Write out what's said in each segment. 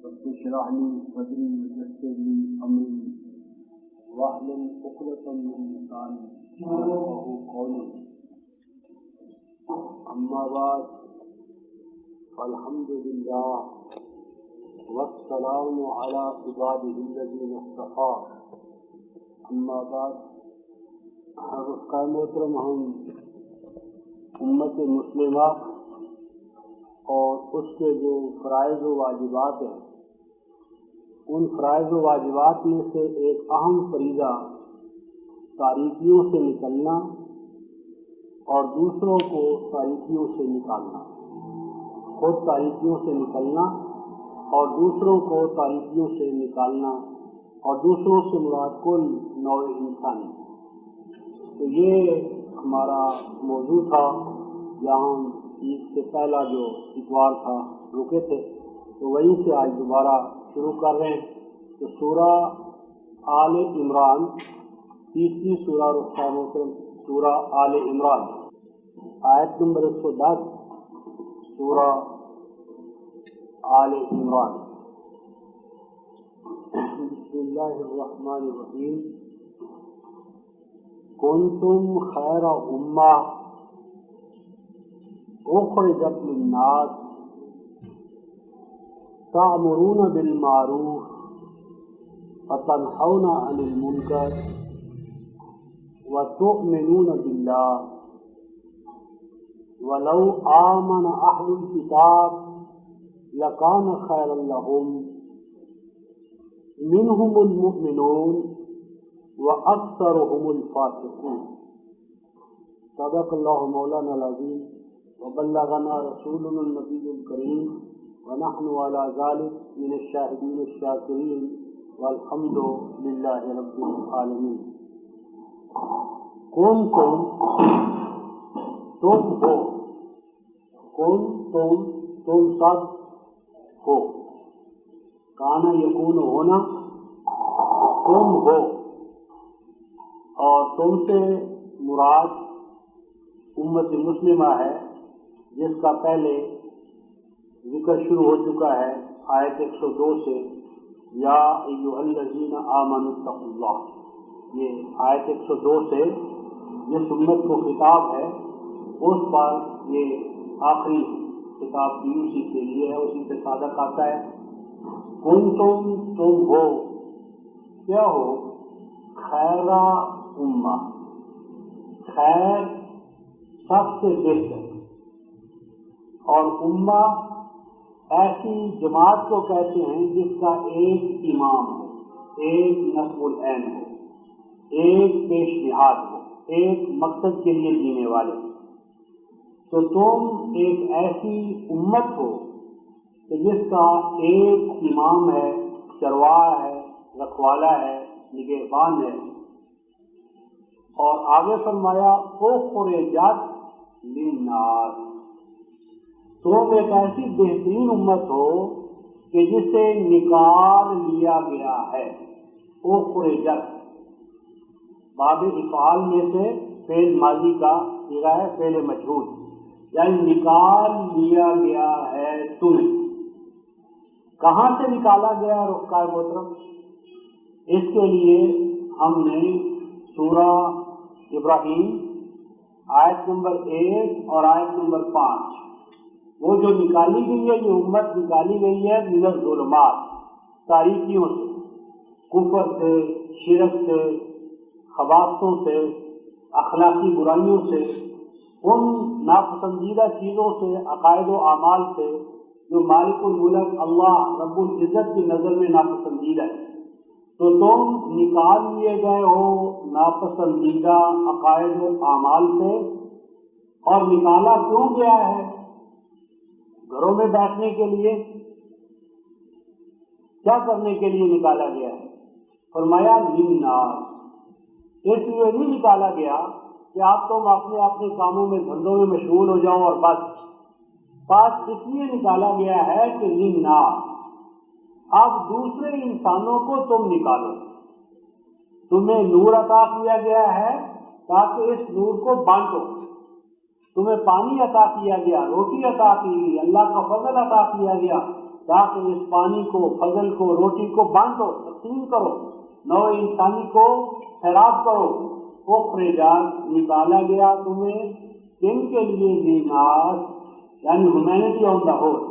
رب اشرح لي صدري ويسر لي امري واحلل عقدة من لساني يفقهوا قولي اما بعد فالحمد لله والسلام على عباده الذين اصطفى اما بعد رفقاء محترم، ہم امت مسلمہ اور اس کے جو فرائض و واجبات ہیں، ان فرائض و واجبات میں سے ایک اہم فریضہ تاریکیوں سے نکلنا اور دوسروں کو تاریکیوں سے نکالنا، خود تاریکیوں سے نکلنا اور دوسروں کو تاریکیوں سے نکالنا، اور دوسروں سے مراد کل نوع انسانی۔ تو یہ ہمارا موضوع تھا، جہاں ہم عید سے پہلا جو اتوار تھا رکے تھے، تو وہیں سے آج دوبارہ شروع کر رہے ہیں۔ تو سورہ آل عمران، تیسری سورہ رفقاء محترم، سورہ آل عمران، آیت نمبر 110، سورہ آل عمران۔ بسم اللہ الرحمن الرحیم۔ کنتم خیر امہ اخرجت للناس تأمرون بالمعروف وتنہون عن المنکر وتؤمنون باللہ ولو آمن اہل الکتاب لکان خیرا لہم منہم المؤمنون وأكثرهم الفاسقون۔ صدق اللہ مولانا العظیم وبلغنا رسولنا النبی الکریم ونحن على ذلك من الشاہدین الشاکرین والحمد للہ رب العالمین۔ کنتم، تم ہو، تم سب ہو، کانا یکون ہونا، تم ہو، اور تم سے مراد امت مسلمہ ہے، جس کا پہلے ذکر شروع ہو چکا ہے آیت 102 سے، یا ایھا الذین آمنوا اتقوا اللہ۔ یہ آیت 102 سے جس امت کو خطاب ہے، اس پر یہ آخری خطاب بھی اسی کے لیے ہے، اسی سے صادق آتا ہے۔ کنتم، تم ہو، کیا ہو؟ خیرا امہ، خیر سب سے بہتر، اور امہ ایسی جماعت کو کہتے ہیں جس کا ایک امام ہو، ایک نصب العین ہو، ایک پیش نہاد ہو، ایک مقصد کے لیے جینے والے۔ تو تم ایک ایسی امت ہو کہ جس کا ایک امام ہے، چرواہا ہے، رکھوالا ہے، نگہبان ہے۔ اور آگے فرمایا اخرجت للناس، تم ایک ایسی بہترین امت ہو کہ جسے نکال لیا گیا ہے۔ اخرجت باب افعال میں سے فعل ماضی کا صیغہ ہے، فعل مجہول، یعنی نکال لیا گیا ہے تمہیں۔ کہاں سے نکالا گیا رفقاء محترم؟ اس کے لیے ہم نے سورہ ابراہیم آیت نمبر 1 اور آیت نمبر 5، وہ جو نکالی گئی ہے، یہ امت نکالی گئی ہے من الظلمات، تاریکیوں سے، کفر سے، شرک سے، خباثتوں سے، اخلاقی برائیوں سے، ان ناپسندیدہ چیزوں سے، عقائد و اعمال سے جو مالک الملک اللہ رب العزت کی نظر میں ناپسندیدہ ہے۔ تو تم نکال لیے گئے ہو ناپسندیدہ عقائد و اعمال سے۔ اور نکالا کیوں گیا ہے؟ گھروں میں بیٹھنے کے لیے؟ کیا کرنے کے لیے نکالا گیا ہے؟ فرمایا للناس، اس لیے نہیں نکالا گیا کہ آپ تم اپنے اپنے کاموں میں، دھندوں میں مشغول ہو جاؤ اور بس اس لیے نکالا گیا ہے کہ للناس، اب دوسرے انسانوں کو تم نکالو۔ تمہیں نور عطا کیا گیا ہے تاکہ اس نور کو بانٹو، تمہیں پانی عطا کیا گیا، روٹی عطا کی گئی، اللہ کا فضل عطا کیا گیا تاکہ اس پانی کو، فضل کو، روٹی کو بانٹو، تقسیم کرو، نوع انسانی کو خیرات کرو۔ اخرجات نکالا گیا تمہیں کن کے لیے؟ للناس یعنی ہیومینٹی آن دا ہول،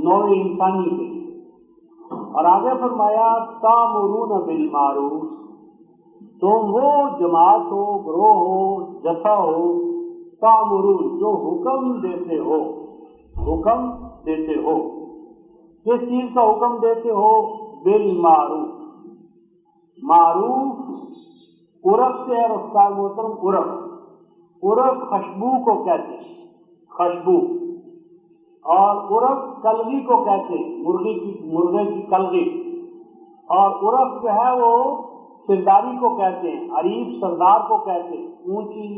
نوع انسانی کے لیے۔ اور آگے فرمایا تامرون بالمعروف، تم وہ جماعت ہو، گروہ ہو، جتھا ہو، تامرون جو حکم دیتے ہو، حکم دیتے ہو، کس چیز کا حکم دیتے ہو؟ بالمعروف، معروف عرف سے ہے رفتار محترم، عرف خوشبو کو کہتے ہیں، خوشبو، اور عرف کلغی کو کہتے ہیں، مرغے کی کلغی، اور عرف جو ہے وہ سرداری کو کہتے ہیں، عریف سردار کو کہتے ہیں، اونچی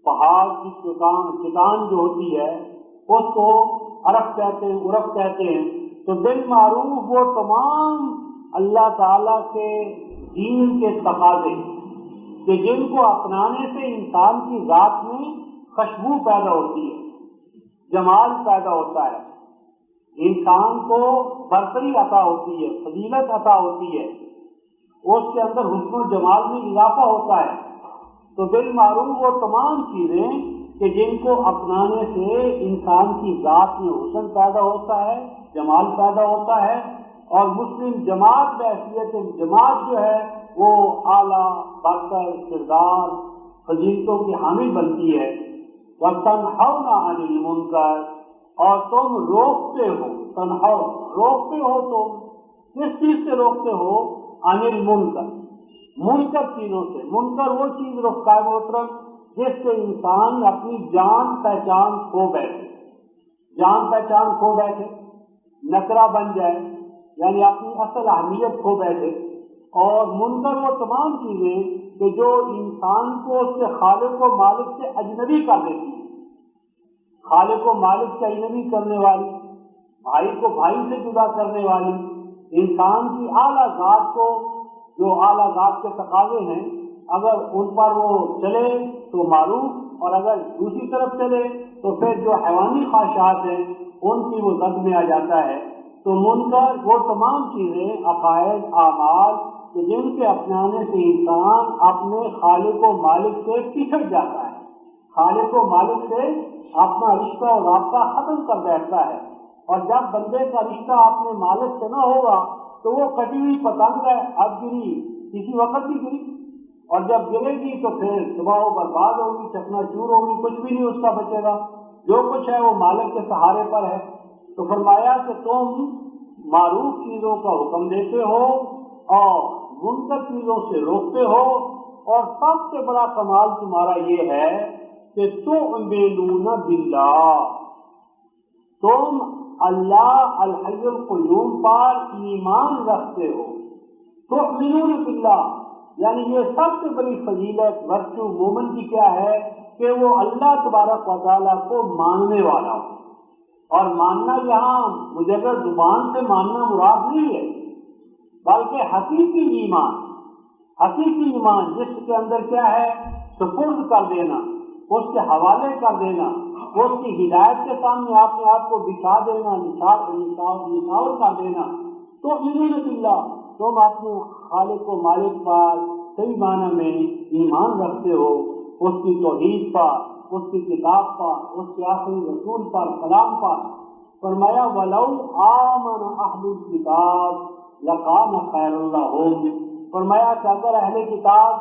پہاڑ کی چٹان جو ہوتی ہے اس کو عرف کہتے ہیں، عرف کہتے ہیں۔ تو بالمعروف وہ تمام اللہ تعالیٰ کے دین کے تقاضے کہ جن کو اپنانے سے انسان کی ذات میں خوشبو پیدا ہوتی ہے، جمال پیدا ہوتا ہے، انسان کو برتری عطا ہوتی ہے، فضیلت عطا ہوتی ہے، اس کے اندر حسن و جمال میں اضافہ ہوتا ہے۔ تو بالمعروف وہ تمام چیزیں کہ جن کو اپنانے سے انسان کی ذات میں حسن پیدا ہوتا ہے، جمال پیدا ہوتا ہے، اور مسلم جماعت بحیثیت جماعت جو ہے وہ اعلیٰ برتر کردار فضیلتوں کی حامل بنتی ہے۔ وَتَنْحَوْنَ عَنِ الْمُنْكَرِ، اور تم روکتے ہو، تنہو روکتے ہو، تم کس چیز سے روکتے ہو؟ عن المنکر، منکر چیزوں سے۔ منکر وہ چیز رفتار محترم جس سے انسان اپنی جان پہچان کھو بیٹھے، جان پہچان کھو بیٹھے، نکرہ بن جائے، یعنی اپنی اصل اہمیت کھو بیٹھے۔ اور منکر وہ تمام چیزیں کہ جو انسان کو اس کے خالق و مالک سے اجنبی کر دیتی ہیں، خالق و مالک سے اجنبی کرنے والی، بھائی کو بھائی سے جدا کرنے والی، انسان کی اعلیٰ ذات کو، جو اعلیٰ ذات کے تقاضے ہیں اگر ان پر وہ چلے تو معروف، اور اگر دوسری طرف چلے تو پھر جو حیوانی خواہشات ہیں ان کی وہ زد میں آ جاتا ہے۔ تو منکر وہ تمام چیزیں، عقائد، اعمال کہ جن کے اپنانے سے انسان اپنے خالق و مالک سے پچھڑ جاتا ہے، خالق و مالک سے اپنا رشتہ و رابطہ ختم کر بیٹھتا ہے۔ اور جب بندے کا رشتہ اپنے مالک سے نہ ہوگا تو وہ کٹی ہوئی پتنگ ہے، اب گری کسی وقت بھی گری، اور جب گرے گی تو پھر تباہ و برباد ہوگی، چکنا چور ہوگی، کچھ بھی نہیں اس کا بچے گا، جو کچھ ہے وہ مالک کے سہارے پر ہے۔ تو فرمایا کہ تم معروف چیزوں کا حکم دیتے ہو اور منکر چیزوں سے روکتے ہو، اور سب سے بڑا کمال تمہارا یہ ہے کہ تؤمنون باللہ، تم اللہ الحی القیوم پر ایمان رکھتے ہو۔ تؤمنون باللہ یعنی یہ سب سے بڑی فضیلت ورچو مومن کی کیا ہے کہ وہ اللہ تبارک و تعالیٰ کو ماننے والا ہو۔ اور ماننا یہاں مجرد زبان سے ماننا مراد نہیں ہے، بلکہ حقیقی ایمان، حقیقی ایمان جس کے اندر کیا ہے؟ سپرد کر دینا، اس کے حوالے کر دینا، اس کی ہدایت کے سامنے اپنے آپ کو بچھا دینا، نچھاور کر دینا۔ تو تؤمنون باللہ، تم اپنے خالق و مالک پر صحیح معنی میں ایمان رکھتے ہو، اس کی توحید پر، اس کی کتاب پر، اس کے آخری رسول پر، کلام پر۔ فرمایا وَلَوْ آمَنَ أَهْلُ الْكِتَابِ لَكَانَ خَيْرًا لَهُمْ، فرمایا کہ اگر اہل کتاب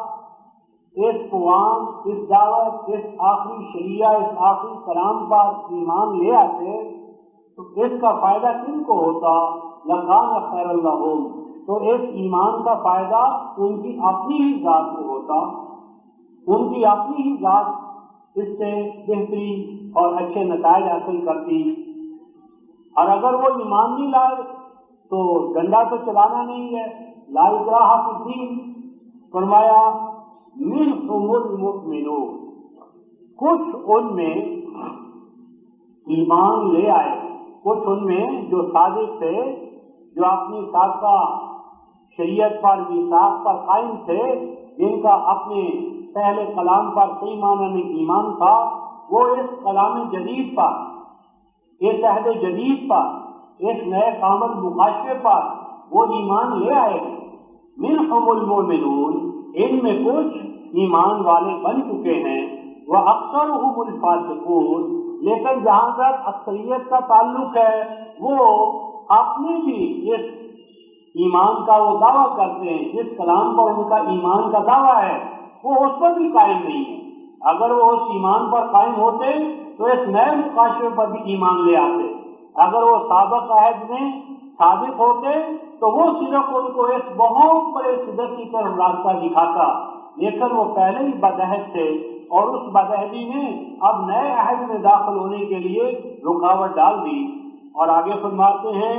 اس قرآن، اس دعوت، اس آخری شریعہ، اس آخری کلام پر ایمان لے آتے تو اس کا فائدہ کن کو ہوتا؟ لَكَانَ خَيْرًا لَهُمْ، تو اس ایمان کا فائدہ ان کی اپنی ہی ذات میں ہوتا، ان کی اپنی ہی ذات اس سے بہتری اور اچھے نتائج حاصل کرتی۔ اور اگر وہ ایمان نہیں لائے تو ڈنڈا تو چلانا نہیں ہے، لا اکراہ فی الدین۔ فرمایا منہم المؤمنون، کچھ ان میں ایمان لے آئے، کچھ ان میں جو صادق تھے، جو اپنی سابقہ شریعت پر، میثاق پر قائم تھے، جن کا اپنے پہلے کلام پر صحیح معنی میں ایمان تھا، وہ اس کلام جدید پر، اس عہد جدید پر، اس نئے کامل مقاشفے پر وہ ایمان لے آئے ہیں۔ منہم المؤمنون، ان میں کچھ ایمان والے بن چکے ہیں، وَأَكْثَرُهُمُ الْفَاسِقُونَ، لیکن جہاں تک اکثریت کا تعلق ہے وہ اپنے بھی اس ایمان کا وہ دعویٰ کرتے ہیں، جس کلام پر ان کا ایمان کا دعویٰ ہے وہ اس پر بھی قائم نہیں ہے۔ اگر وہ اس ایمان پر قائم ہوتے تو اس نئے مقاشفے پر بھی ایمان لے آتے۔ اگر وہ سابق عہد میں صادق ہوتے تو وہ صرف ان کو اس بہت بڑے صدق کی طرف راستہ دکھاتا، لیکن وہ پہلے ہی بدعہد تھے اور اس بدعہدی نے اب نئے عہد میں داخل ہونے کے لیے رکاوٹ ڈال دی۔ اور آگے فرماتے ہیں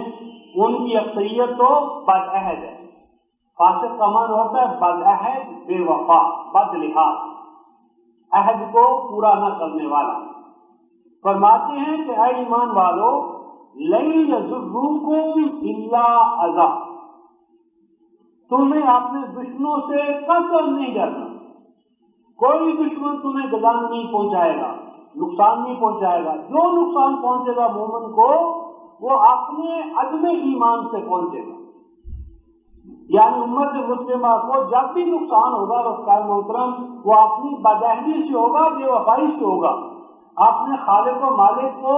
ان کی اکثریت تو بدعہد ہے۔ فاسق کا معنی ہوتا ہے بدعہد، بے وفا، بد لحاظ، عہد کو پورا نہ کرنے والا۔ فرماتے ہیں کہ اے ایمان والو، لن یضروکم الا اذی، تمہیں اپنے دشمنوں سے قطعاً نہیں ڈرنا، کوئی دشمن تمہیں گزان نہیں پہنچائے گا، نقصان نہیں پہنچائے گا۔ جو نقصان پہنچے گا مومن کو وہ اپنے عدم ایمان سے پہنچے گا، یعنی امت مسلمہ کو جب بھی نقصان ہوگا رفتار محترم، وہ اپنی بدعہدی سے ہوگا، بے وفائی سے ہوگا، اپنے خالق و مالک کو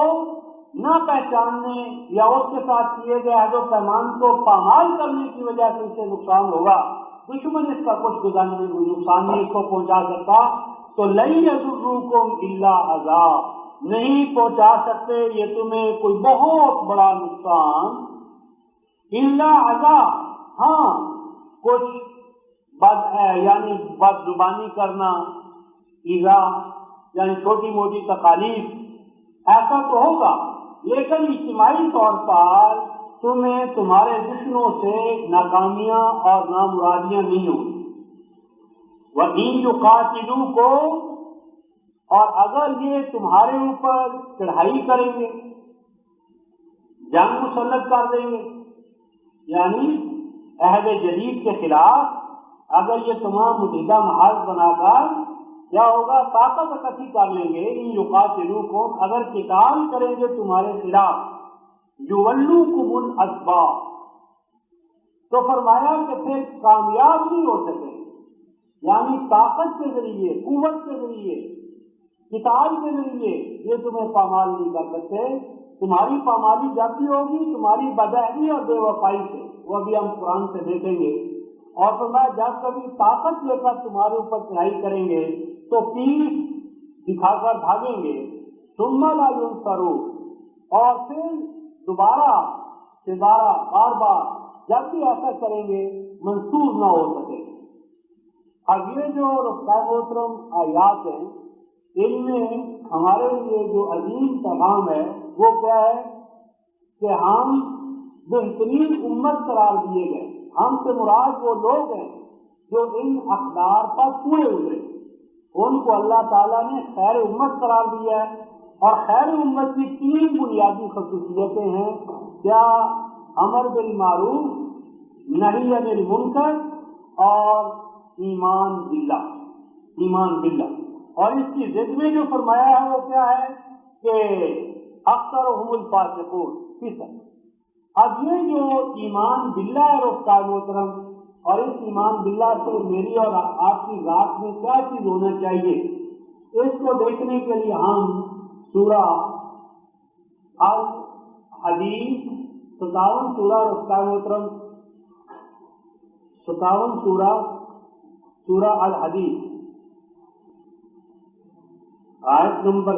نہ پہچاننے یا اس کے ساتھ کیے گئے عہد و پیمان کو پامال کرنے کی وجہ سے اسے نقصان ہوگا۔ دشمن اس کا کچھ نقصان نہیں اس کو پہنچا سکتا۔ تو لن یضروکم الا اذی، نہیں پہنچا سکتے یہ تمہیں کوئی بہت بڑا نقصان، الا اذی، ہاں کچھ یعنی بد زبانی کرنا، ایذا یعنی چھوٹی موٹی تکالیف، ایسا تو ہوگا، لیکن اجتماعی طور پر تمہیں تمہارے دشمنوں سے ناکامیاں اور نامرادیاں نہیں ہوگی۔ وَإِن يُقَاتِلُوكُمْ، اور اگر یہ تمہارے اوپر چڑھائی کریں گے، جنگ مسلط کر دیں گے، یعنی عہد جدید کے خلاف اگر یہ تمام متحدہ محاذ بنا کر کیا ہوگا، طاقت اکٹھی کر لیں گے، ان یقاتلوکم، اگر قتال کریں گے تمہارے خلاف، یولوکم الادبار، تو فرمایا کہ پھر کامیاب نہیں ہو سکے، یعنی طاقت کے ذریعے، قوت کے ذریعے، قتال کے ذریعے یہ تمہیں پامال نہیں کر سکتے۔ تمہاری پامالی جب بھی ہوگی تمہاری بدعہدی اور بے وفائی سے، وہ ابھی ہم قرآن سے دیکھیں گے۔ اور فرمایا جب کبھی طاقت لے کر تمہارے اوپر چڑھائی کریں گے تو پیٹھ دکھا کر بھاگیں گے، ثم لا ینصرون، اور پھر دوبارہ بار بار جب بھی ایسا کریں گے منصور نہ ہو سکے۔ اب یہ جو رفتار محترم آیات ہیں، ان میں ہمارے لیے جو عظیم پیغام ہے وہ کیا ہے کہ ہم بہترین امت قرار دیے گئے۔ ہم سے مراد وہ لوگ ہیں جو ان اقدار پر پورے اترے، ان کو اللہ تعالیٰ نے خیر امت قرار دیا ہے۔ اور خیر امت کی 3 بنیادی خصوصیتیں ہیں، کیا؟ امر بالمعروف، نہی عن المنکر، اور ایمان باللہ۔ اور اس کی ضد میں جو فرمایا ہے وہ کیا ہے کہ اکثرهم الفاسقون، فسق۔ اب یہ جو ایمان باللہ ہے رفتار محترم، اور اس ایمان باللہ سے میری اور آپ کی ذات میں کیا چیز ہونا چاہیے، اس کو دیکھنے کے لیے ہم سورہ الحدید 57 سورہ رفتار محترم، 57 سورہ الحدید آیت نمبر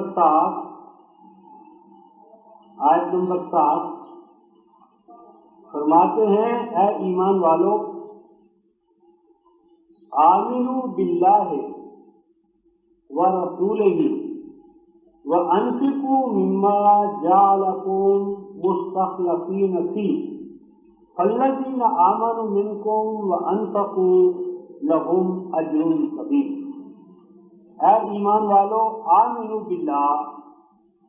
7 فرماتے ہیں اے ایمان والو، آمنوا باللہ ورسولہ وانفقوا مما جعلکم مستخلفین فیہ فالذین آمنوا منکم وانفقوا لہم اجر کبیر۔ اے ایمان والو، آمنوا باللہ،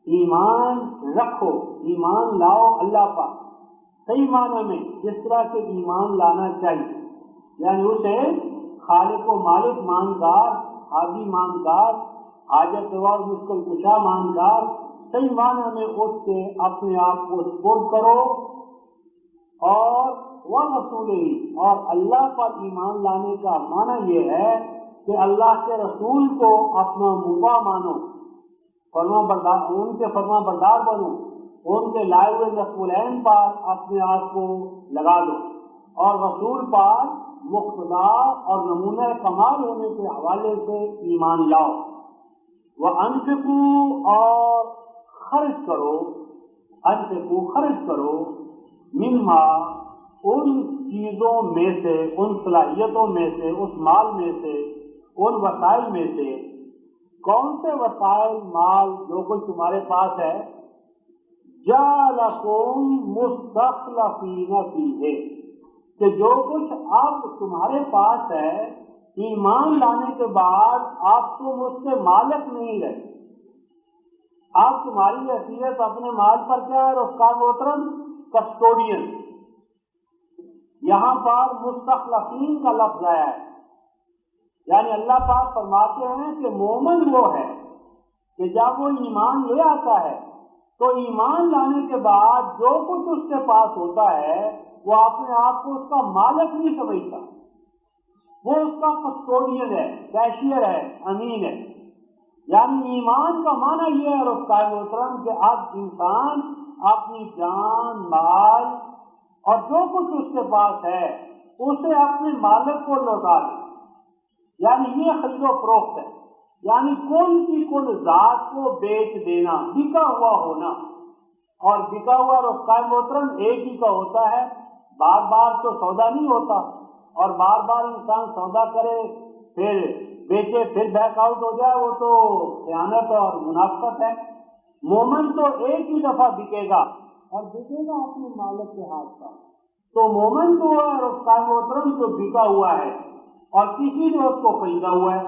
ایمان رکھو، ایمان لاؤ اللہ پر صحیح معنی میں، جس طرح سے ایمان لانا چاہیے، یعنی اسے خالق و مالک مانگار، حاجی مانگار، حاجت روا مشکل کشا مانگار، صحیح معنی میں اس سے اپنے آپ کو سپرد کرو، اور وَرَسُولِهِ، اور اللہ پر ایمان لانے کا معنی یہ ہے کہ اللہ کے رسول کو اپنا مطیع مانو، ان کے فرما بردار بنو، ان کے لائے ہوئے نصب العین پر اپنے آپ کو لگا دو، اور رسول پر مقتدا اور نمونہ کمال ہونے کے حوالے سے ایمان لاؤ۔ وَأَنفِقُوا، اور خرچ کرو، انفقوا خرچ کرو، مما ان چیزوں میں سے، ان صلاحیتوں میں سے، اس مال میں سے، ان وسائل میں سے۔ کون سے وسائل؟ مال جو کچھ تمہارے پاس ہے، جَعَلَكُم مُسْتَخْلَفِينَ فِيهِ، کہ جو کچھ اب تمہارے پاس ہے، ایمان لانے کے بعد آپ تم اس سے مالک نہیں رہے، آپ تمہاری حیثیت اپنے مال پر کیا ہے؟ اس کا محترم کسٹوڈین۔ یہاں پر مستخلفین کا لفظ آیا ہے، یعنی اللہ پاک فرماتے ہیں کہ مومن وہ ہے کہ جب وہ ایمان لے آتا ہے تو ایمان لانے کے بعد جو کچھ اس کے پاس ہوتا ہے وہ اپنے آپ کو اس کا مالک نہیں سمجھتا، وہ اس کا کسٹوڈین ہے، کیشیئر ہے، امین ہے۔ یعنی ایمان کا معنی یہ ہے رفقا محترم کہ اب انسان اپنی جان، مال اور جو کچھ اس کے پاس ہے اسے اپنے مالک کو لوٹا دے، یعنی یہ خرید و فروخت ہے، یعنی کل کی کل ذات کو بیچ دینا، بکا ہوا ہونا۔ اور بکا ہوا رفقا محترم ایک ہی کا ہوتا ہے، بار بار تو سودا نہیں ہوتا، اور بار بار انسان سودا کرے پھر بیچے پھر بیک آؤٹ ہو جائے، وہ تو خیانت اور منافقت ہے۔ مومن تو ایک ہی دفعہ بکے گا اور بکے گا اپنے مالک کے ہاتھ کا۔ تو مومن تو ہے رفقا محترم جو بکا ہوا ہے اور کسی نے اس کو خریدا ہوا ہے،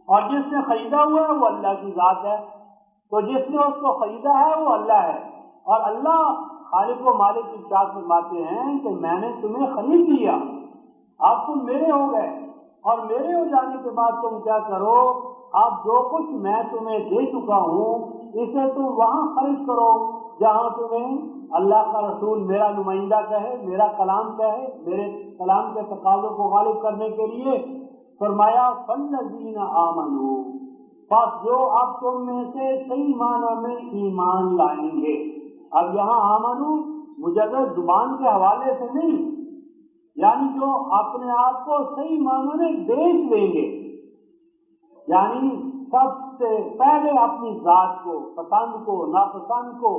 اور جس نے خریدا ہوا ہے وہ اللہ کی ذات ہے، تو جس نے اس کو خریدا ہے وہ اللہ ہے، اور اللہ خالق و مالک کی ذات فرماتے ہیں کہ میں نے تمہیں خرید لیا، اب تم میرے ہو گئے، اور میرے ہو جانے کے بعد تم کیا کرو؟ اب جو کچھ میں تمہیں دے چکا ہوں اسے تم وہاں خرچ کرو جہاں تمہیں اللہ کا رسول میرا نمائندہ کہے، میرا کلام کہے، میرے کلام کے تقاضوں کو غالب کرنے کے لیے۔ فرمایا فَالَّذِينَ آمَنُوا، پس جو اب تم میں سے صحیح معنی میں ایمان لائیں گے۔ اب یہاں آمنو مجرد زبان کے حوالے سے نہیں، یعنی جو اپنے آپ کو صحیح معنی میں بیچ دیں گے، یعنی سب سے پہلے اپنی ذات کو، پسند کو، ناپسند کو،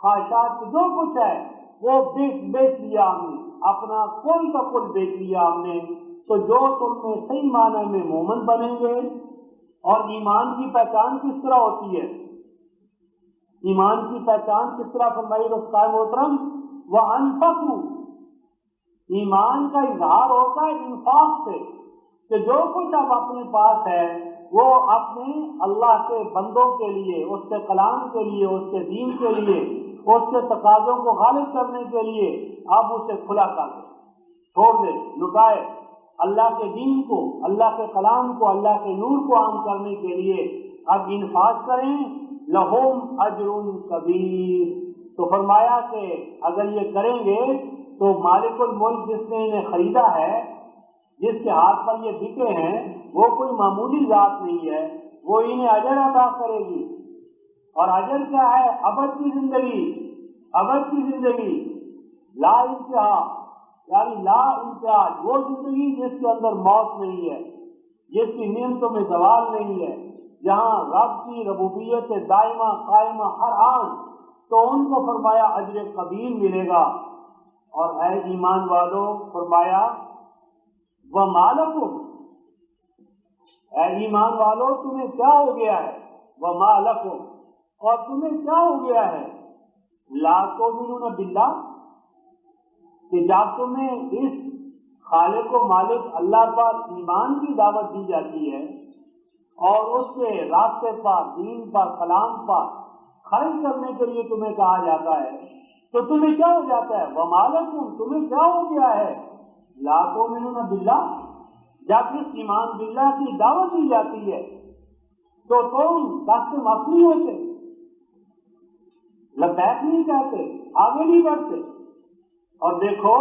خواہشات کو، جو کچھ ہے وہ بیچ لیا ہم نے، اپنا کل کا کل بیچ لیا ہم نے۔ تو جو تم میں صحیح معنی میں مومن بنیں گے، اور ایمان کی پہچان کس طرح ہوتی ہے؟ ایمان کی پہچان کس طرح فرمائی رفقا محترم؟ وَأَنفَقُوا، ایمان کا اظہار ہوتا ہے انفاق سے، کہ جو کچھ اب اپنے پاس ہے وہ اپنے اللہ کے بندوں کے لیے، اس کے کلام کے لیے، اس کے دین کے لیے، اس کے تقاضوں کو غالب کرنے کے لیے اب اسے کھلا کر دے، چھوڑ دے، لٹائے، اللہ کے دین کو، اللہ کے کلام کو، اللہ کے نور کو عام کرنے کے لیے اب انفاق کریں۔ لہم اجر کبیر، تو فرمایا کہ اگر یہ کریں گے تو مالک الملک جس نے انہیں خریدا ہے، جس کے ہاتھ پر یہ بکے ہیں، وہ کوئی معمولی ذات نہیں ہے، وہ انہیں اجر عطا کرے گی۔ اور اجر کیا ہے؟ ابد کی زندگی، ابد کی زندگی، لا انتہا، یعنی لا انتہا، وہ زندگی جس کے اندر موت نہیں ہے، جس کی نعمتوں میں زوال نہیں ہے، جہاں رب کی ربوبیت دائمہ قائمہ ہر آن، تو ان کو فرمایا اجر کبیر ملے گا۔ اور اے ایمان والو فرمایا وَمَا لَكُمْ، اے ایمان والو تمہیں کیا ہو گیا ہے؟ وَمَا لَكُمْ، اور تمہیں کیا ہو گیا ہے؟ لا تؤمنون باللہ، کہ جب تمہیں اس خالق و مالک اللہ پر ایمان کی دعوت دی جاتی ہے اور اس کے راستے پر، دین پر، کلام پر خرچ کرنے کے لیے تمہیں کہا جاتا ہے، تو تمہیں کیا ہو جاتا ہے؟ وَمَا لَكُمْ، تمہیں کیا ہو گیا ہے؟ لا تؤمنون باللہ، جب اس ایمان باللہ کی دعوت دی جاتی ہے تو تم دست معاف نہیں ہوتے، لبیک نہیں کہتے، آگے نہیں بڑھتے. اور دیکھو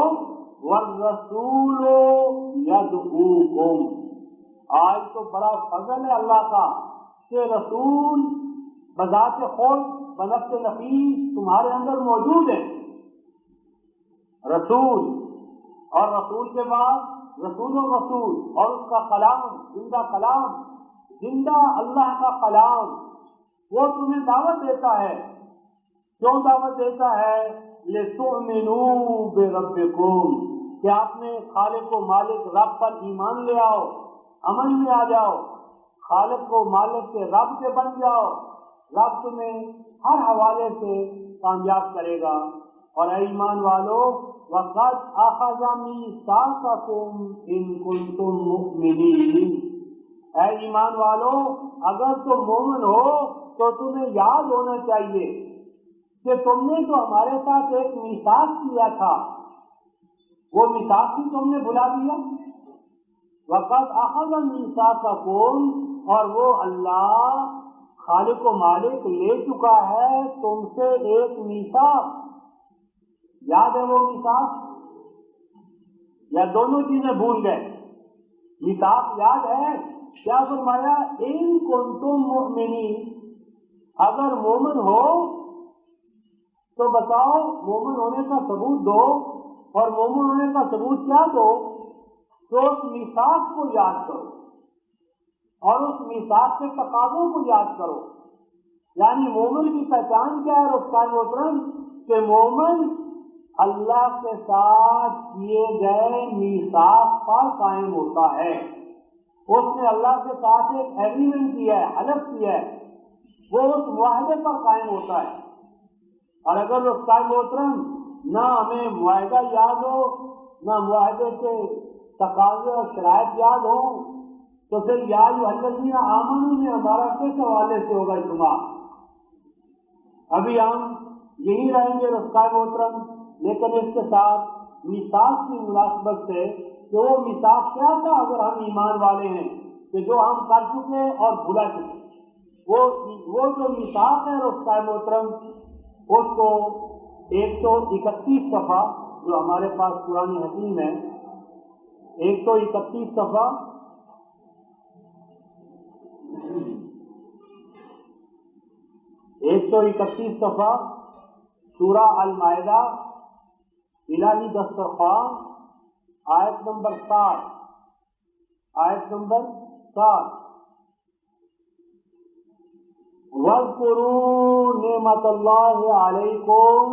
والرسول یدعوکم، آج تو بڑا فضل ہے اللہ کا کہ رسول بذات خود بنفس نفیس تمہارے اندر موجود ہے. رسول اور رسول کے بعد رسول و رسول اور اس کا کلام، زندہ اللہ کا کلام، وہ تمہیں دعوت دیتا ہے. کیوں دعوت دیتا ہے؟ لِتُؤْمِنُوا بِرَبِّكُمْ، کہ آپ نے خالق و مالک رب پر ایمان لے آؤ، امن میں آ جاؤ، خالق و مالک کے رب کے بن جاؤ. رب تمہیں ہر حوالے سے کامیاب کرے گا. اور اے ایمان والو وَقَدْ أَخَذَ مِيثَاقَكُمْ إِن كُنتُم مُؤْمِنِينَ، اے ایمان والو اگر تم مومن ہو تو تمہیں یاد ہونا چاہیے کہ تم نے تو ہمارے ساتھ ایک میثاق کیا تھا، وہ میثاق بھی تم نے بھلا دیا. وَقَدْ أَخَذَ مِيثَاقَكُمْ، اور وہ اللہ خالق و مالک لے چکا ہے تم سے ایک میثاق. یاد ہے وہ میثاق یا دونوں چیزیں بھول گئے؟ میثاق یاد ہے. کیا فرمایا؟ ان کنتم مؤمنین، اگر مومن ہو تو بتاؤ مومن ہونے کا ثبوت دو. اور مومن ہونے کا ثبوت کیا دو؟ تو اس میثاق کو یاد کرو اور اس میثاق کے تقاضوں کو یاد کرو. یعنی مومن کی پہچان کیا ہے رفتہ محترم؟ کہ مومن اللہ کے ساتھ کیے گئے میثاق پر قائم ہوتا ہے. اس نے اللہ کے ساتھ ایک ایگریمنٹ کیا ہے، حلف کیا ہے، وہ اس معاہدے پر قائم ہوتا ہے. اور اگر رفتہ محترم نہ ہمیں معاہدہ یاد ہو، نہ معاہدے کے تقاضے اور شرائط یاد ہوں، تو پھر یا ایھا الذین آمنوا میں ہمارا کس حوالے سے ہوگا شمار؟ ابھی ہم یہی رہیں گے رفتہ محترم. لیکن اس کے ساتھ میثاق کی مناسبت سے کہ وہ میثاق کیا تھا اگر ہم ایمان والے ہیں، کہ جو ہم کر چکے اور بھلا چکے، وہ جو میثاق ہے رفتہ محترم، اس کو 131 صفحہ جو ہمارے پاس قرآن حکیم ہے، 131 صفحہ، سورہ المائدہ الہی دسترخوان، آیت نمبر 7. وَاذْكُرُوا نِعْمَتَ اللَّهِ عَلَيْكُمْ،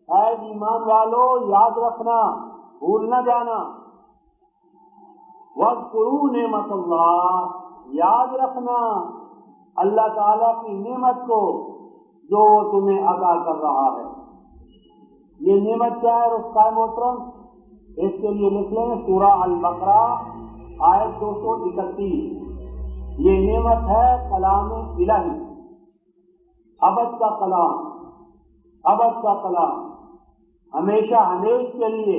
اے ایمان والو یاد رکھنا، بھول نہ جانا. وَاذْكُرُوا نِعْمَتَ اللَّهِ، یاد رکھنا اللہ تعالیٰ کی نعمت کو جو وہ تمہیں عطا کر رہا ہے. یہ نعمت کیا ہے رفتہ محترم؟ اس کے لیے لکھ لیں سورہ البقرہ آیت 231. یہ نعمت ہے کلام الہی، ابد کا کلام، ہمیشہ ہمیش کے لیے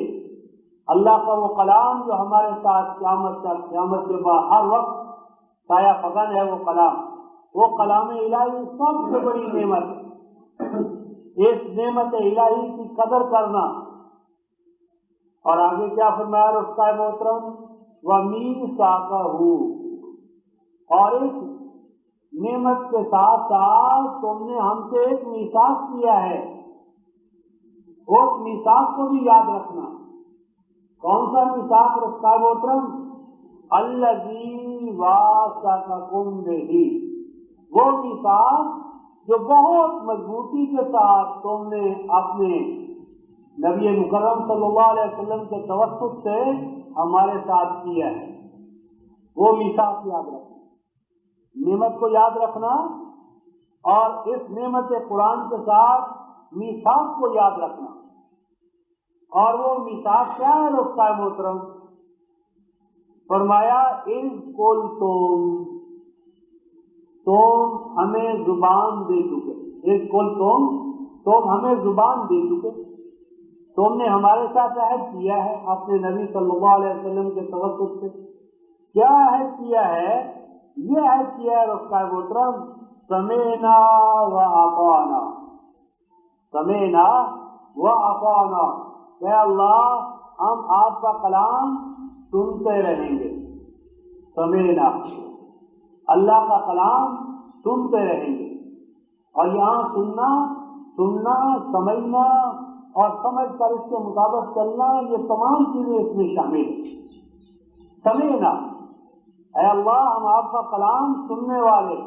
اللہ کا وہ کلام جو ہمارے ساتھ قیامت کے بعد ہر وقت سایہ فکن ہے. وہ کلام الہی سب سے بڑی نعمت ہے. اس نعمت الہی کی قدر کرنا. اور آگے کیا فرمایا رفتہ محترم؟ وَمِيثَاقَهُ، اور اس نعمت کے ساتھ ساتھ تم نے ہم سے ایک میثاق کیا ہے. اس میثاق کو بھی یاد رکھنا. کون سا میثاق رفتہ محترم؟ الَّذِي وَاثَقَكُم بِهِ، وہ میثاق جو بہت مضبوطی کے ساتھ تم نے اپنے نبی مکرم صلی اللہ علیہ وسلم کے توسط سے ہمارے ساتھ کیا ہے. وہ میثاق یاد رکھنا، نعمت کو یاد رکھنا، اور اس نعمت قرآن کے ساتھ میثاق کو یاد رکھنا. اور وہ میثاق کیا ہے رفتہ محترم؟ فرمایا اِذْ قُلْتُمْ، تم ہمیں زبان دے چکے. اِذْ قُلْتُمْ، تم ہمیں زبان دے چکے. تم نے ہمارے ساتھ عہد کیا ہے اپنے نبی صلی اللہ علیہ وسلم کے توسط سے. کیا عہد کیا ہے؟ یہ عہد کیا ہے رفتہ محترم سمعنا وأطعنا، سمعنا وأطعنا، کہ اللہ ہم آپ کا کلام سنتے رہیں گے. سمعنا، اللہ کا کلام سنتے رہیں گے. اور یہاں سننا سمجھنا اور سمجھ کر اس کے مطابق چلنا، یہ تمام چیزیں اس میں شامل ہیں. سمعنا، اے اللہ ہم آپ کا کلام سننے والے.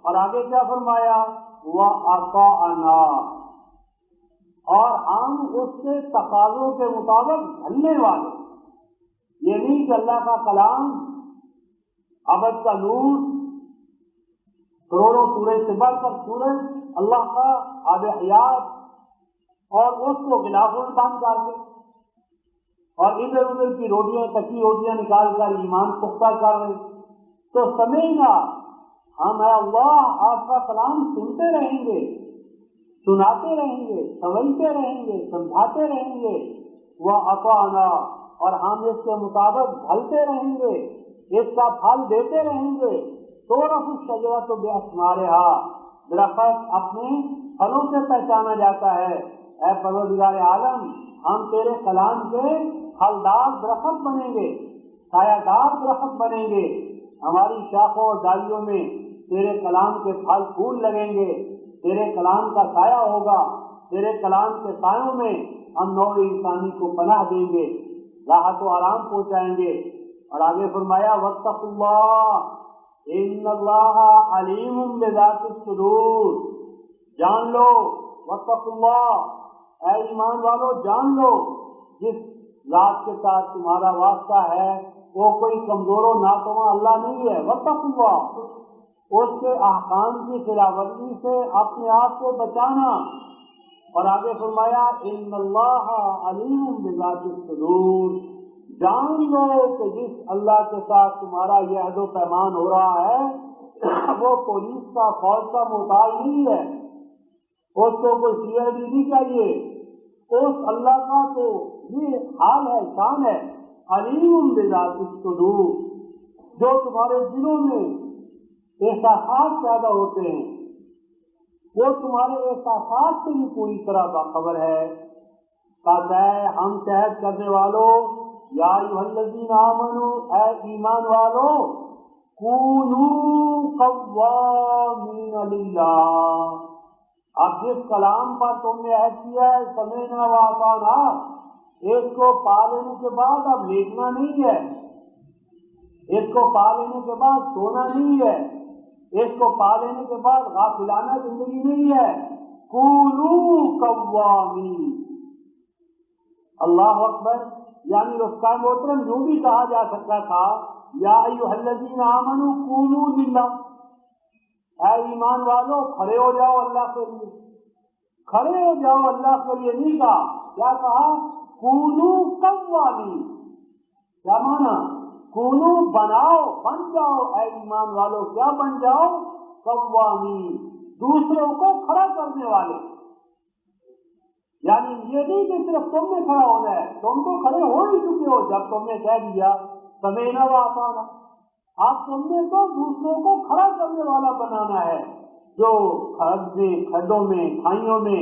اور آگے کیا فرمایا؟ وَأَطَعْنَا، اور ہم اس کے تقاضوں کے مطابق ڈھلنے والے. یہ نہیں کہ اللہ کا کلام ابد کا نور، کروڑوں سورج سے بڑھ کر سورج، اللہ کا آب حیات، اور اس کو غلافوں میں باندھ کر کے اور ادھر ادھر کی روٹیاں، کچی روٹیاں نکال کر ایمان پختہ کر رہے. تو سمعنا، ہم اے اللہ آپ کا کلام سنتے رہیں گے، سناتے رہیں گے، سمجھتے رہیں گے، سمجھاتے رہیں گے. وَأَطَعْنَا، اور ہم اس کے مطابق ڈھلتے رہیں گے، اس کا پھل دیتے رہیں گے. تُعْرَفُ الشَّجَرَةُ بِأَثْمَارِهَا، درخت اپنے پھلوں سے پہچانا جاتا ہے. اے پروردگار عالم، ہم تیرے کلام کے پھلدار درخت بنیں گے، سایہ دار درخت بنیں گے. ہماری شاخوں اور ڈالیوں میں تیرے کلام کے پھل پھول لگیں گے، تیرے کلام کا سایہ ہوگا. تیرے کلام کے سایوں میں ہم نوع انسانی کو پناہ دیں گے، راحت و آرام پہنچائیں گے. اور آگے فرمایا واتقوا اللہ ان اللہ علیم بذات الصدور. جان لو، واتقوا اللہ، اے ایمان والو جان لو، جس ذات کے ساتھ تمہارا واسطہ ہے وہ کوئی کمزور و ناتواں اللہ نہیں ہے. واتقوا اللہ، اس کے احکام کی خلاف ورزی سے اپنے آپ کو بچانا. اور آگے فرمایا ان اللہ علیم بذات الصدور. جان لو کہ جس اللہ کے ساتھ تمہارا یہ عہد و پیمان ہو رہا ہے وہ پولیس کا، فوج کا محتاج نہیں ہے، اس کو کوئی CID نہیں چاہیے. اس اللہ کا تو یہ حال ہے، شان ہے. علیم بذات الصدور، جو تمہارے دلوں میں احساسات پیدا ہوتے ہیں وہ تمہارے احساسات سے بھی پوری طرح باخبر ہے. کہتا ہے ہم شہد کرنے والوں، یا ایھا الذین آمنوا، اے ایمان والو، کونوا قوامین للہ. اب جس کلام پر تم نے عہد کیا ہے سمعنا وأطعنا، اس کو پا لینے کے بعد اب لیٹنا نہیں ہے، اس کو پا لینے کے بعد سونا نہیں ہے، اس کو پا لینے کے بعد غافلانہ زندگی نہیں ہے. کونوا قوامین. اللہ اکبر. یعنی رستا محترم یوں بھی کہا جا سکتا تھا یا ایھا الذین آمنوا کونوا للہ، اے ایمان والو کھڑے ہو جاؤ اللہ کے لیے، کھڑے ہو جاؤ اللہ کے لیے. نہیں کہا، کیا کہا؟ کونوا قوامین. کیا مانا؟ کونوا بناؤ، بن جاؤ اے ایمان والو. کیا بن جاؤ؟ قوامین، دوسروں کو کھڑا کرنے والے. یعنی یہ نہیں کہ صرف تم نے کھڑا ہونا ہے، تم تو کھڑے ہو ہی چکے ہو جب تم نے کہہ دیا سمعنا وأطعنا. اب تم نے تو دوسروں کو کھڑا کرنے والا بنانا ہے، جو کھڈوں میں، کھائیوں میں،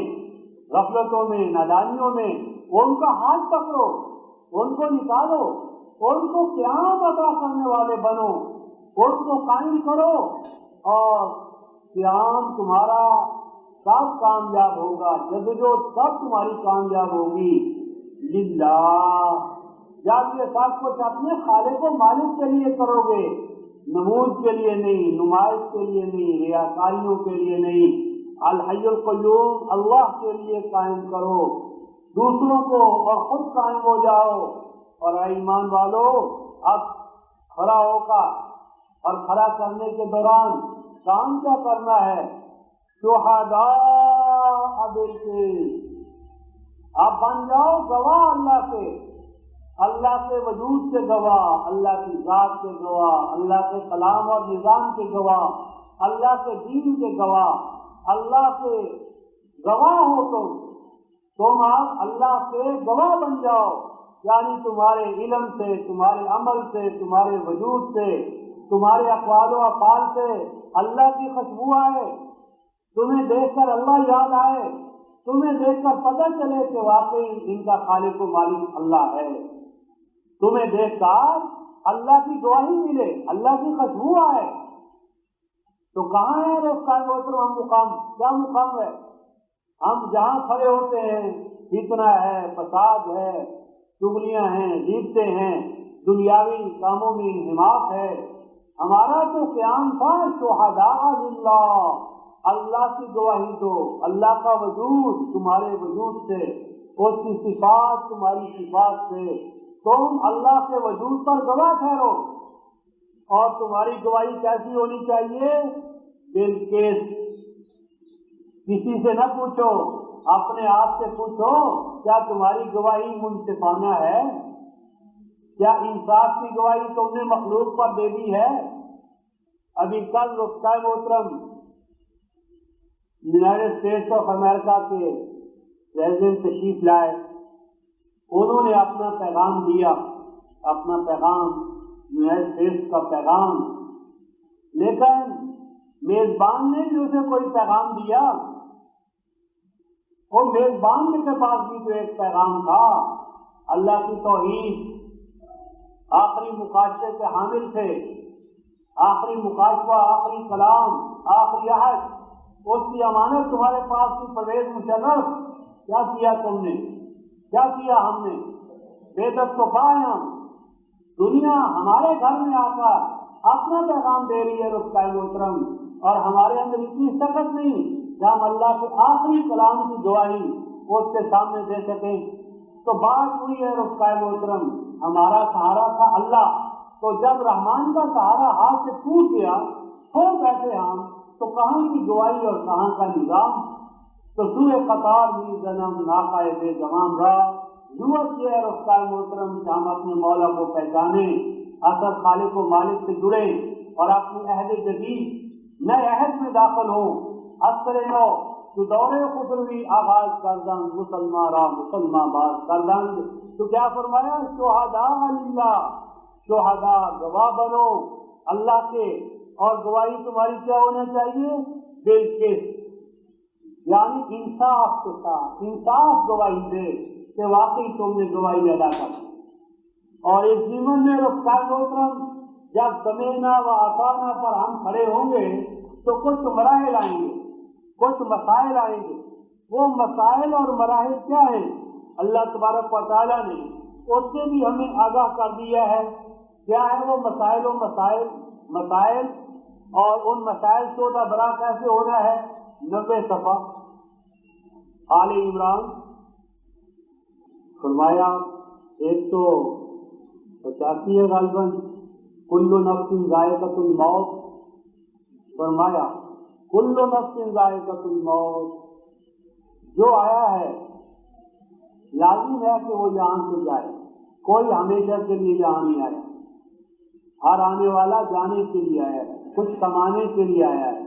غفلتوں میں، نادانیوں میں، ان کا ہاتھ پکڑو، ان کو نکالو، ان کو قیام عطا کرنے والے بنو، ان کو قائم کرو. اور قیام تمہارا کب کامیاب ہوگا، جدوجہد کب تمہاری کامیاب ہوگی؟ للہ، جب یہ سب کچھ اپنے خالق و مالک کے لیے کرو گے، نمود کے لیے نہیں، نمائش کے لیے نہیں، ریاکاریوں کے لیے نہیں. الحی القیوم اللہ کے لیے قائم کرو، دوسروں کو اور خود قائم ہو جاؤ. اور اے ایمان والو، اب کھڑا ہو کر اور کھڑا کرنے کے دوران کام کیا کرنا ہے؟ شہداء بالقسط. اب بن جاؤ گواہ اللہ کے وجود کے گواہ، اللہ کی ذات کے گواہ، اللہ کے کلام اور نظام کے گواہ، اللہ کے دین کے گواہ، اللہ کے گواہ ہو تم آپ اللہ کے گواہ بن جاؤ. یعنی تمہارے علم سے، تمہارے عمل سے، تمہارے وجود سے، تمہارے اقوال و افعال سے اللہ کی خوشبو آئے، تمہیں دیکھ کر اللہ یاد آئے، تمہیں دیکھ کر پتہ چلے کہ واقعی ان کا خالق و مالک اللہ ہے، تمہیں دیکھ کر اللہ کی گواہی ملے، اللہ کی خوشبو آئے، تو کہاں ہے اس کا محترم مقام؟ کیا مقام ہے؟ ہم جہاں کھڑے ہوتے ہیں فتنہ ہے، فساد ہے، چغلیاں ہیں، غیبتیں ہیں، دنیاوی کاموں میں انہماک ہے۔ ہمارا تو قیام تھا شہداء للہ، اللہ کی گواہی دو، اللہ کا وجود تمہارے وجود سے، اس کی صفات تمہاری صفات سے، تم اللہ کے وجود پر گواہ ٹھہرو، اور تمہاری گواہی کیسی ہونی چاہیے؟ بالکل کسی سے نہ پوچھو، اپنے آپ سے پوچھو، کیا تمہاری گواہی منصفانہ ہے؟ کیا انصاف کی گواہی تم نے مخلوق پر دے دی ہے؟ ابھی کل رفتہ محترم یونائٹڈ اسٹیٹس آف امریکہ کے پریزیڈنٹ تشریف لائے، انہوں نے اپنا پیغام دیا، اپنا پیغام، یونائٹڈ اسٹیٹس کا پیغام، لیکن میزبان نے بھی اسے کوئی پیغام دیا، اور میزبان کے پاس بھی تو ایک پیغام تھا، اللہ کی توحید، آخری مکاشفے کے حامل تھے، آخری مکاشفہ، آخری کلام، آخری عہد، اس کی امانت تمہارے پاس تھی پرویز مشرف، کیا کیا تم نے؟ کیا کیا ہم نے؟ بے دست تو پائے ہم، دنیا ہمارے گھر میں آ کر اپنا پیغام دے رہی ہے رفتہ محترم، اور ہمارے اندر اتنی طاقت نہیں کہ ہم اللہ کے آخری کلام کی گواہی اس کے سامنے دے سکیں۔ تو بات ہوئی ہے رفتہ محترم، ہمارا سہارا تھا اللہ، تو جب رحمان کا سہارا ہاتھ سے ٹوٹ گیا، کھو بیٹھے ہم، تو کہاں کی گواہی اور کہاں کا نظام؟ تو سوئے قطار بھی جنم ناقائے بے زمان را، ضرورت یہ ہے رفتہ محترم کہ ہم اپنے مولا کو پہچانیں، اصل خالق و مالک سے جڑیں، اور اپنی عہد جدید نئے عہد میں داخل ہوں، عصر نو تو دورے خسروی آغاز کردن، مسلمان را مسلمان باز کردن۔ تو کیا فرمایا؟ شہداء للہ، شہداء گواہ بنو اللہ کے، اور گواہی تمہاری کیا ہونا چاہیے؟ بالقسط، یعنی انصاف کے ساتھ، انصاف گواہی دے کہ واقعی تم نے گواہی ادا کر۔ اور اس جیون میں رفتہ محترم جب سمینا و اطاعنا پر ہم کھڑے ہوں گے تو کچھ مراحل آئیں گے، کچھ مسائل آئیں گے۔ وہ مسائل اور مراحل کیا ہیں؟ اللہ تبارک و تعالیٰ نے اس سے بھی ہمیں آگاہ کر دیا ہے۔ کیا ہے وہ مسائل و مسائل اور ان مسائل سے برا کیسے ہونا ہے؟ 90 صفحہ آل عمران، فرمایا ایک تو 85 ہے غالباً، کل نفس ذائقۃ الموت، فرمایا کل نفس ذائقۃ الموت، جو آیا ہے لازم ہے کہ وہ یہاں سے جائے، کوئی ہمیشہ کے لیے یہاں نہیں آیا، ہر آنے والا جانے کے لیے آیا ہے، کچھ کمانے کے لیے آیا ہے،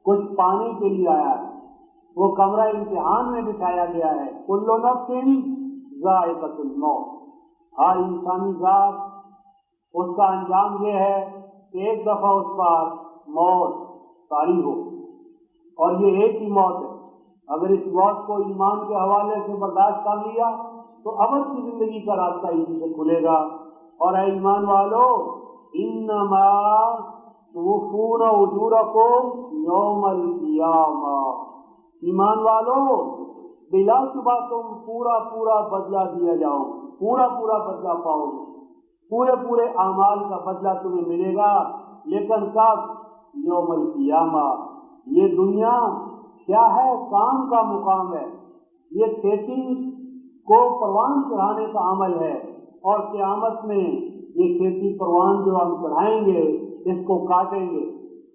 کچھ پانے کے لیے آیا ہے، وہ کمرہ امتحان میں بٹھایا گیا ہے۔ کل نفس ذائقۃ الموت، ہر انسانی ذات اس کا انجام یہ ہے کہ ایک دفعہ اس پر موت طاری ہو، اور یہ ایک ہی موت ہے۔ اگر اس موت کو ایمان کے حوالے سے برداشت کر لیا تو ابد کی زندگی کا راستہ اسی سے کھلے گا۔ اور اے ایمان والو، انما توفون اجورکم یوم القیامہ، ایمان والو بلا شبہ تم پورا بدلہ دیا جاؤ، پورا بدلہ پاؤ گے، پورے اعمال کا بدلہ تمہیں ملے گا، لیکن کب؟ یوم القیامہ۔ یہ دنیا کیا ہے؟ کام کا مقام ہے، یہ کھیتی کو پروان چڑھانے کا عمل ہے، اور قیامت میں یہ کھیتی پروان جو ہم چڑھائیں گے اس کو کاٹیں گے،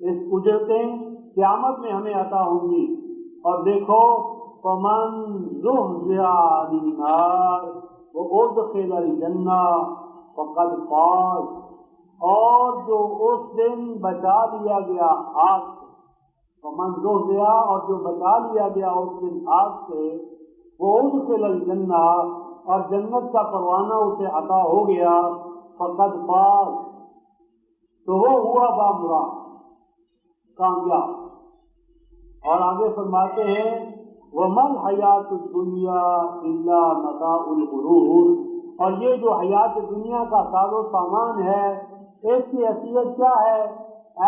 اس اجرتیں قیامت میں ہمیں عطا ہوں گی۔ اور دیکھو فمن زحزح عن النار وادخل الجنہ فقد فاز، اور جو اس دن بچا لیا گیا آگ سے، فمن زحزح، اور جو بچا لیا گیا اس دن آگ سے، وہ ادخل الجنہ، اور جنت کا پروانہ اسے عطا ہو گیا، فقد فاز، تو وہ ہوا بامراد، کامیاب۔ اور آگے فرماتے ہیں وَمَا الْحَيَاةُ الدُّنْيَا إِلَّا مَتَاعُ الْغُرُورِ، اور یہ جو حیات دنیا کا ساز و سامان ہے اس کی حیثیت کیا ہے؟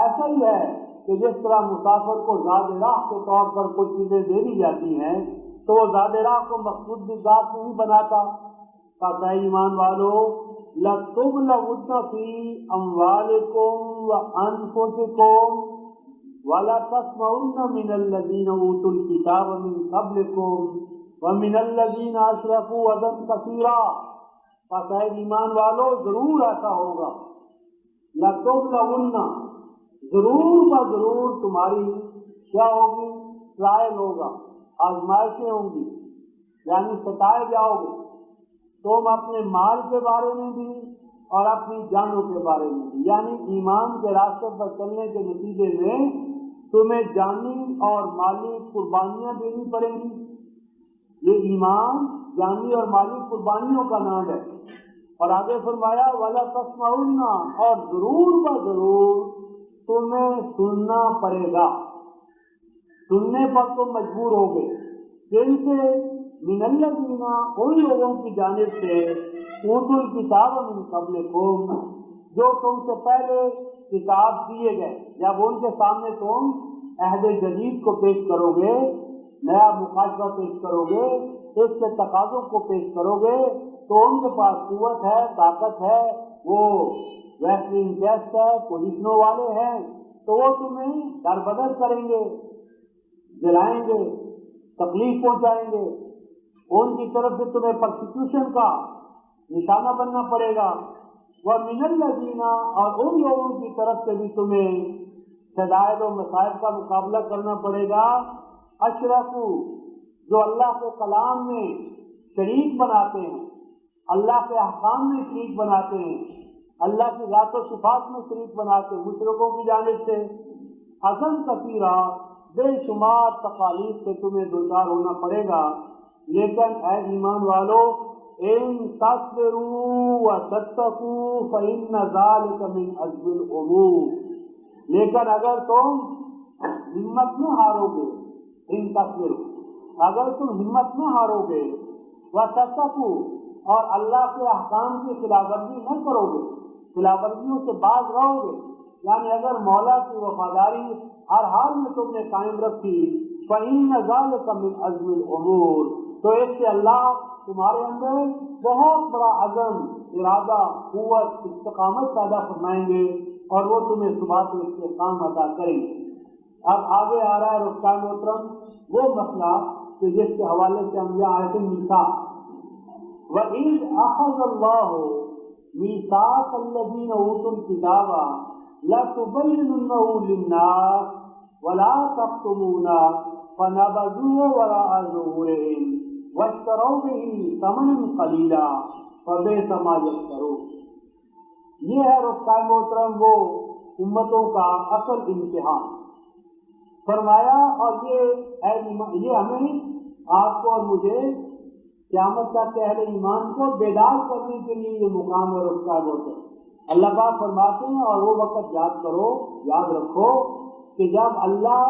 ایسا ہی ہے کہ جس طرح مسافر کو زاد راہ کے طور پر کچھ چیزیں دے دی جاتی ہیں تو وہ زاد راہ کو مقصود بھی ذات نہیں بناتا۔ کہتا ہے ایمان والو لَتُبْلَوُنَّ فِي أَمْوَالِكُمْ وَأَنفُسِكُمْ وَلَتَسْمَعُنَّ مِنَ الَّذِينَ أُوتُوا الْكِتَابَ مِنْ قَبْلِكُمْ وَمِنَ الَّذِينَ أَشْرَكُوا أَذًى كَثِيرًا۔ کہتا ہے ایمان والو ضرور ایسا ہوگا، لَتُبْلَوُنَّ ضرور ضرور تمہاری کیا ہوگی؟ ٹرائل ہوگا، آزمائشیں ہوں گی، یعنی ستائے جاؤ گے تم اپنے مال کے بارے میں بھی اور اپنی جانوں کے بارے میں بھی، یعنی ایمان کے راستے پر چلنے کے نتیجے میں تمہیں جانی اور مالی قربانیاں دینی پڑیں گی۔ یہ ایمان جانی اور مالی قربانیوں کا نام ہے۔ اور آگے فرمایا وَلَا تَسْمَعُنَّ، اور ضرور تمہیں سننا پڑے گا، سننے پر تم مجبور ہوگے۔ جن سے من الذین، ان لوگوں کی جانب سے اوتوا الکتاب من قبلکم، جو تم سے پہلے کتاب دیے گئے۔ جب ان کے سامنے تم عہد جدید کو پیش کرو گے، نیا مقاصدہ پیش کرو گے، اس کے تقاضوں کو پیش کرو گے تو ان کے پاس قوت ہے، طاقت ہے، وہ ویسٹرن انٹرسٹ ہے، پوزیشنوں والے ہیں، تو وہ تمہیں دربدر کریں گے، جلائیں گے، تکلیف پہنچائیں گے، ان کی طرف سے تمہیں پرسیکیوشن کا نشانہ بننا پڑے گا۔ وَمِنَ الَّذِينَ، اور ان لوگوں کی طرف سے بھی تمہیں شدائد و مصائب کا مقابلہ کرنا پڑے گا، اشرکوا، جو اللہ کے کلام میں شریک بناتے ہیں، اللہ کے احکام میں شریک بناتے ہیں، اللہ کی ذات و صفات میں شریک بناتے ہیں، مشرکوں کی جانب سے اذًا کثیرا، بے شمار تکالیف سے تمہیں دوچار ہونا پڑے گا۔ لیکن اے ایمان والو ان تصبروا وتتقوا فإن ذلك من عزم الأمور، لیکن اگر تم ہمت نہ ہارو گے، ان تصبروا، اگر تم ہمت نہ ہارو گے، وتتقوا، اور اللہ کے احکام کی خلاف ورزی نہ کرو گے، خلاف ورزیوں سے باز رہو گے، یعنی اگر مولا کی وفاداری ہر حال میں تم نے قائم رکھی، فإن ذلك من عزم الأمور، تو اس سے اللہ تمہارے اندر بہت بڑا عزم، ارادہ، قوت، استقامت پیدا فرمائیں گے اور وہ تمہیں ثبات و استحکام عطا کریں گے۔ اب آگے آ رہا ہے رفقائے محترم وہ مسئلہ کہ جس کے حوالے سے ہم یہ آیت میثاق، وَإِذْ أَخَذَ اللَّهُ مِيثَاقَ الَّذِينَ أُوتُوا الْكِتَابَ لَتُبَيِّنُنَّهُ لِلنَّاسِ وَلَا تَكْتُمُونَهُ فَنَبَذُوهُ وَرَاءَ ظُهُورِهِمْ وَاشْتَرَوْا بِهِ ثَمَنًا قَلِيلًا فَبِئْسَ مَا يَشْتَرُونَ۔ یہ ہے رفقائے محترم وہ امتوں کا اصل امتحان۔ فرمایا اور یہ ہمیں آپ کو اور مجھے قیامت تک کے اہل ایمان کو بیدار کرنے کے لیے یہ مقام اور رفقائے محترم اللہ پاک فرماتے ہیں، اور وہ وقت یاد کرو، یاد رکھو کہ جب اللہ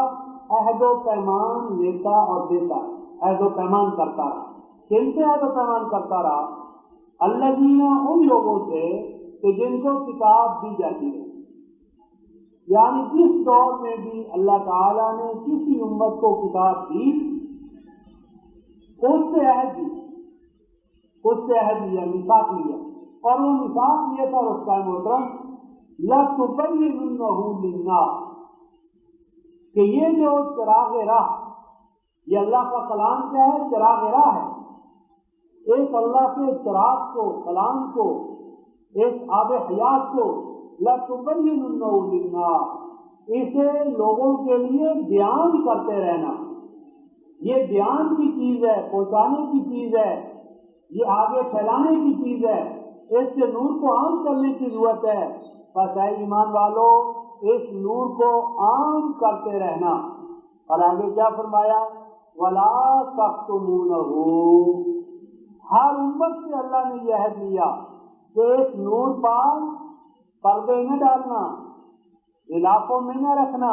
عہد و پیمان لیتا اور دیتا، عہد و پیمان کرتا رہا، کن سے عہد و پیمان کرتا رہا؟ الذین، ان لوگوں سے کہ جن کو کتاب دی جاتی ہے، یعنی جس دور میں بھی اللہ تعالیٰ نے کسی امت کو کتاب دی اس سے عہد لیا، میثاق لیا، اور وہ میثاق یہ تھا رفقائے محترم لَتُبَيِّنُنَّهُ لِلنَّاسِ، کہ یہ جو چراغ راہ، یہ اللہ کا کلام کیا ہے؟ چراغ راہ ہے۔ ایک اللہ کے چراغ کو، کلام کو، ایک آب حیات کو لَتُبَيِّنُنَّهُ لِلنَّاسِ، اسے لوگوں کے لیے بیان کرتے رہنا، یہ بیان کی چیز ہے، پہنچانے کی چیز ہے، یہ آگے پھیلانے کی چیز ہے، اس سے نور کو عام کرنے کی ضرورت ہے۔ بس اے ایمان والو اس نور کو عام کرتے رہنا۔ اور آگے کیا فرمایا؟ وَلَا تَكْتُمُونَهُ، ہر امت سے اللہ نے یہ عہد لیا کہ اس نور پر پردے نہ ڈالنا، علاقوں میں نہ رکھنا،